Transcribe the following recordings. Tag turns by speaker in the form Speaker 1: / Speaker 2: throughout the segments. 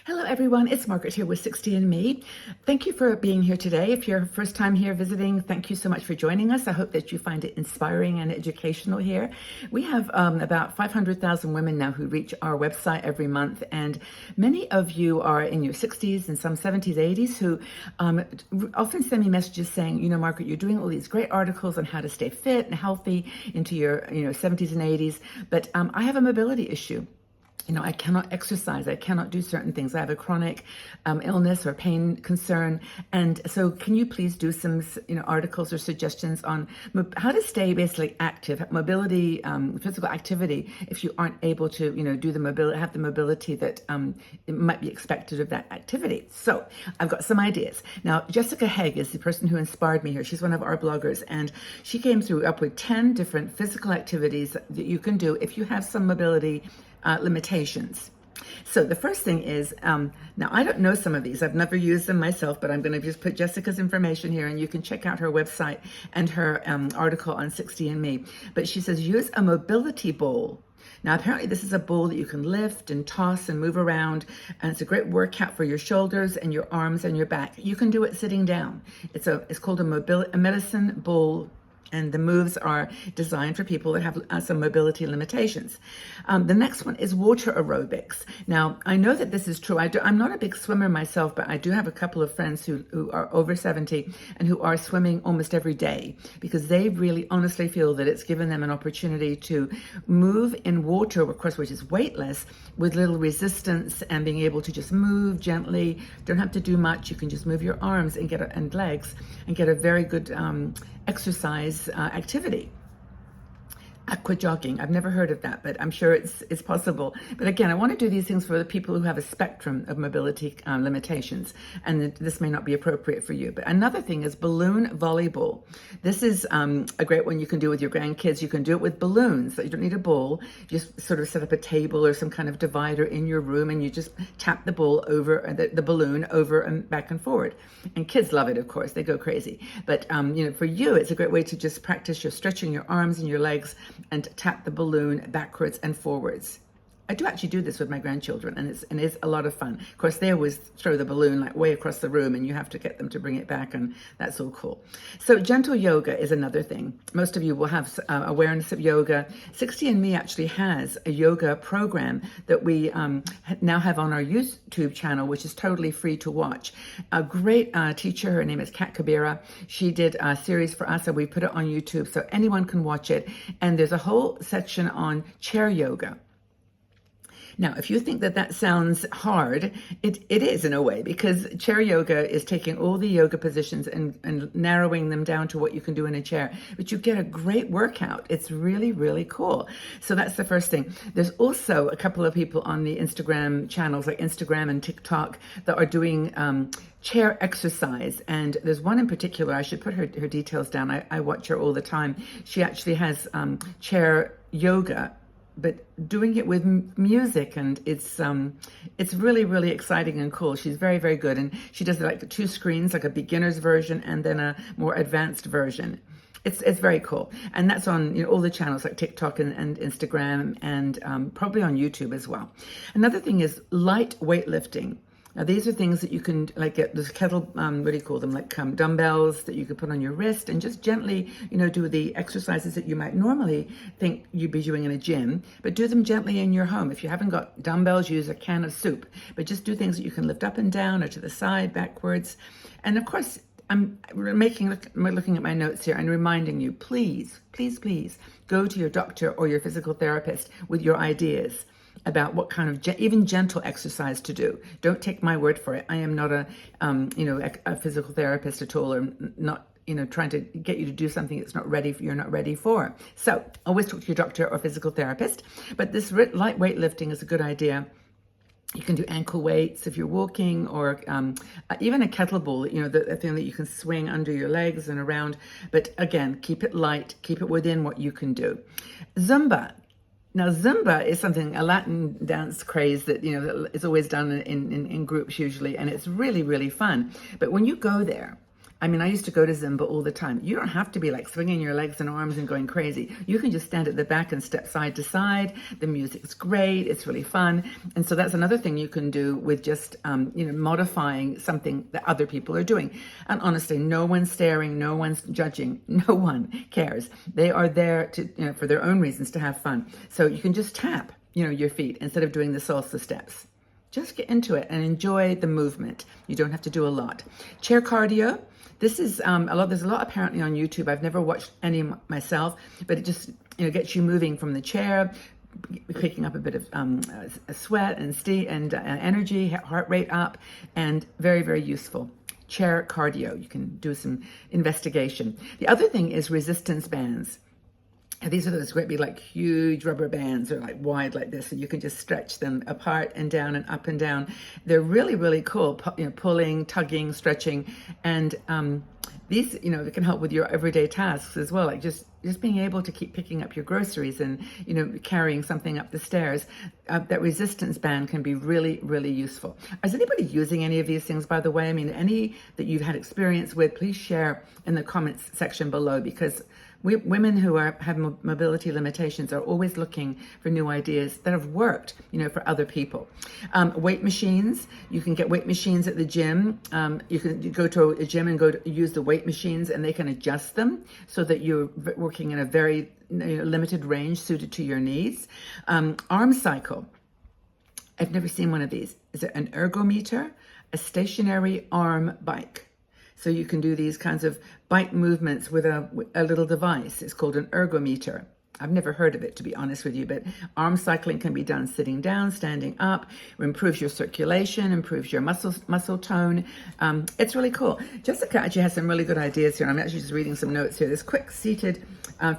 Speaker 1: Hello, everyone. It's Margaret here with 60 and Me. Thank you for being here today. If you're first time here visiting, thank you so much for joining us. I hope that you find it inspiring and educational here. We have about 500,000 women now who reach our website every month, and many of you are in your 60s and some 70s, 80s who often send me messages saying, Margaret, you're doing all these great articles on how to stay fit and healthy into your 70s and 80s, but I have a mobility issue. I cannot exercise. I cannot do certain things. I have a chronic illness or pain concern. And so can you please do some, articles or suggestions on how to stay basically active, mobility, physical activity, if you aren't able to, do the mobility, have the mobility that it might be expected of that activity. So I've got some ideas. Now, Jessica Haig is the person who inspired me here. She's one of our bloggers, and she came through up with 10 different physical activities that you can do if you have some mobility limitations. So the first thing is, now I don't know some of these, I've never used them myself, but I'm going to just put Jessica's information here and you can check out her website and her article on 60 and Me. But she says, use a mobility bowl. Now, apparently this is a bowl that you can lift and toss and move around, and it's a great workout for your shoulders and your arms and your back. You can do it sitting down. It's called a medicine bowl, and the moves are designed for people that have some mobility limitations. The next one is water aerobics. Now, I know that this is true. I'm not a big swimmer myself, but I do have a couple of friends who are over 70 and who are swimming almost every day because they really honestly feel that it's given them an opportunity to move in water, of course, which is weightless, with little resistance and being able to just move gently. Don't have to do much. You can just move your arms and legs and get a very good exercise activity. Aqua jogging. I've never heard of that, but I'm sure it's possible. But again, I want to do these things for the people who have a spectrum of mobility limitations, and this may not be appropriate for you. But another thing is balloon volleyball. This is a great one you can do with your grandkids. You can do it with balloons. So you don't need a ball. You just sort of set up a table or some kind of divider in your room, and you just tap the ball over the balloon over and back and forward. And kids love it, of course. They go crazy. But for you, it's a great way to just practice your stretching your arms and your legs and tap the balloon backwards and forwards. I do actually do this with my grandchildren, and it's a lot of fun. Of course, they always throw the balloon like way across the room, and you have to get them to bring it back, and that's all cool. So gentle yoga is another thing. Most of you will have awareness of yoga. 60 and Me actually has a yoga program that we now have on our YouTube channel, which is totally free to watch. A great teacher, her name is Kat Kabira. She did a series for us, and we put it on YouTube so anyone can watch it. And there's a whole section on chair yoga. Now, if you think that sounds hard, it is in a way, because chair yoga is taking all the yoga positions and narrowing them down to what you can do in a chair. But you get a great workout. It's really, really cool. So that's the first thing. There's also a couple of people on the Instagram channels, like Instagram and TikTok, that are doing chair exercise. And there's one in particular, I should put her details down. I watch her all the time. She actually has chair yoga, but doing it with music, and it's really, really exciting and cool. She's very, very good, and she does like 2 screens, like a beginner's version and then a more advanced version. It's very cool, and that's on all the channels like TikTok and Instagram, and probably on YouTube as well. Another thing is light weightlifting. Now, these are things that you can get this kettle, what do you call them? Like dumbbells that you could put on your wrist and just gently, do the exercises that you might normally think you'd be doing in a gym, but do them gently in your home. If you haven't got dumbbells, use a can of soup, but just do things that you can lift up and down or to the side, backwards. And of course, I'm looking at my notes here and reminding you, please, please, please go to your doctor or your physical therapist with your ideas about what kind of even gentle exercise to do. Don't take my word for it. I am not a physical therapist at all, or not trying to get you to do something that's you're not ready for. So always talk to your doctor or physical therapist. But this light weightlifting is a good idea. You can do ankle weights if you're walking, or even a kettlebell, the thing that you can swing under your legs and around. But again, keep it light, keep it within what you can do. Zumba. Now, Zumba is a Latin dance craze that, is always done in groups usually, and it's really, really fun. But when you go there, I mean, I used to go to Zumba all the time. You don't have to be like swinging your legs and arms and going crazy. You can just stand at the back and step side to side. The music's great. It's really fun. And so that's another thing you can do with just, modifying something that other people are doing. And honestly, no one's staring, no one's judging, no one cares. They are there to, for their own reasons to have fun. So you can just tap, your feet instead of doing the salsa steps. Just get into it and enjoy the movement. You don't have to do a lot. Chair cardio. This is there's a lot apparently on YouTube. I've never watched any myself, but it just, gets you moving from the chair, picking up a bit of sweat and steam and energy, heart rate up, and very, very useful. Chair cardio. You can do some investigation. The other thing is resistance bands. These are those great big, like huge rubber bands, or like wide like this, so you can just stretch them apart and down and up and down. They're really, really cool. Pulling, tugging, stretching, and these, they can help with your everyday tasks as well, like just being able to keep picking up your groceries and carrying something up the stairs. That resistance band can be really, really useful. Is anybody using any of these things, by the way? I mean, any that you've had experience with, please share in the comments section below, because women who have mobility limitations are always looking for new ideas that have worked, for other people. Weight machines. You can get weight machines at the gym. You can go to a gym and use the weight machines, and they can adjust them so that you're working in a very limited range suited to your needs. Arm cycle. I've never seen one of these. Is it an ergometer? A stationary arm bike. So you can do these kinds of bike movements with a little device. It's called an ergometer. I've never heard of it, to be honest with you, but arm cycling can be done sitting down, standing up. It improves your circulation, improves your muscle tone. It's really cool. Jessica actually has some really good ideas here. I'm actually just reading some notes here. This quick seated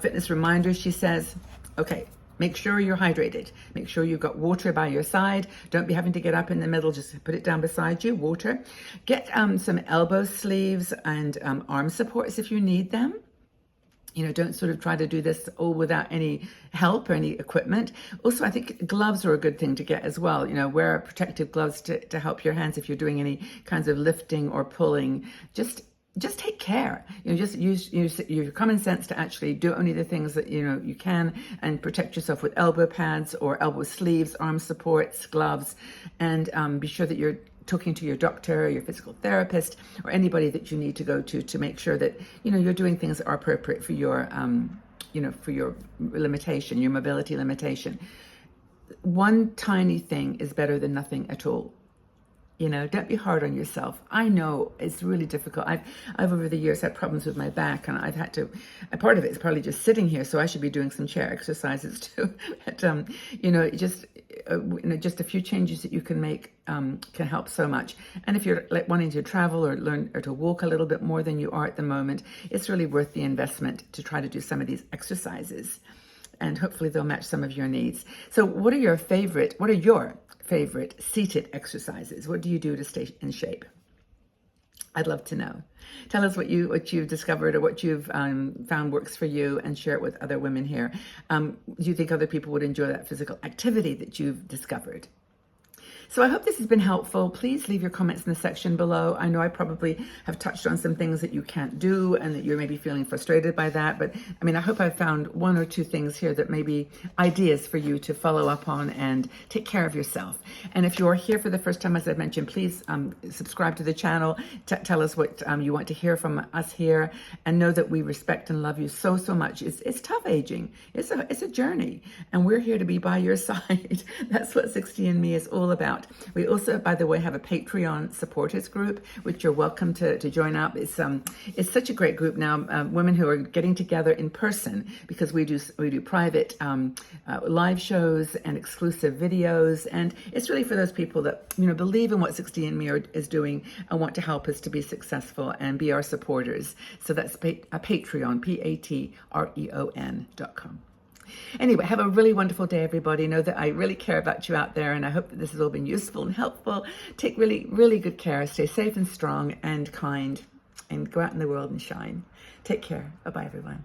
Speaker 1: fitness reminder, she says, okay, make sure you're hydrated. Make sure you've got water by your side. Don't be having to get up in the middle. Just put it down beside you, water. Get some elbow sleeves and arm supports if you need them. Don't sort of try to do this all without any help or any equipment. Also, I think gloves are a good thing to get as well. Wear protective gloves to help your hands if you're doing any kinds of lifting or pulling. Just take care. Just use your common sense to actually do only the things that you can, and protect yourself with elbow pads or elbow sleeves, arm supports, gloves, and be sure that you're talking to your doctor, your physical therapist, or anybody that you need to go to make sure that you're doing things that are appropriate for your for your limitation, your mobility limitation. One tiny thing is better than nothing at all. Don't be hard on yourself. I know it's really difficult. I've over the years had problems with my back, and I've had to, a part of it is probably just sitting here, so I should be doing some chair exercises too. But, just a few changes that you can make can help so much. And if you're wanting to travel or learn or to walk a little bit more than you are at the moment, it's really worth the investment to try to do some of these exercises. And hopefully they'll match some of your needs. So what are your favorite seated exercises? What do you do to stay in shape? I'd love to know. Tell us what you've discovered or what you've found works for you, and share it with other women here. Do you think other people would enjoy that physical activity that you've discovered? So I hope this has been helpful. Please leave your comments in the section below. I know I probably have touched on some things that you can't do and that you're maybe feeling frustrated by that. But I hope I've found one or two things here that may be ideas for you to follow up on and take care of yourself. And if you're here for the first time, as I mentioned, please subscribe to the channel. Tell us what you want to hear from us here, and know that we respect and love you so, so much. It's tough aging. It's a journey, and we're here to be by your side. That's what 60andMe is all about. We also, by the way, have a Patreon supporters group, which you're welcome to join up. It's such a great group now, women who are getting together in person, because we do private live shows and exclusive videos, and it's really for those people that believe in what 60andMe is doing and want to help us to be successful and be our supporters. So that's Patreon, Patreon.com. Anyway, have a really wonderful day, everybody. Know that I really care about you out there, and I hope that this has all been useful and helpful. Take really, really good care. Stay safe and strong and kind, and go out in the world and shine. Take care. Bye-bye, everyone.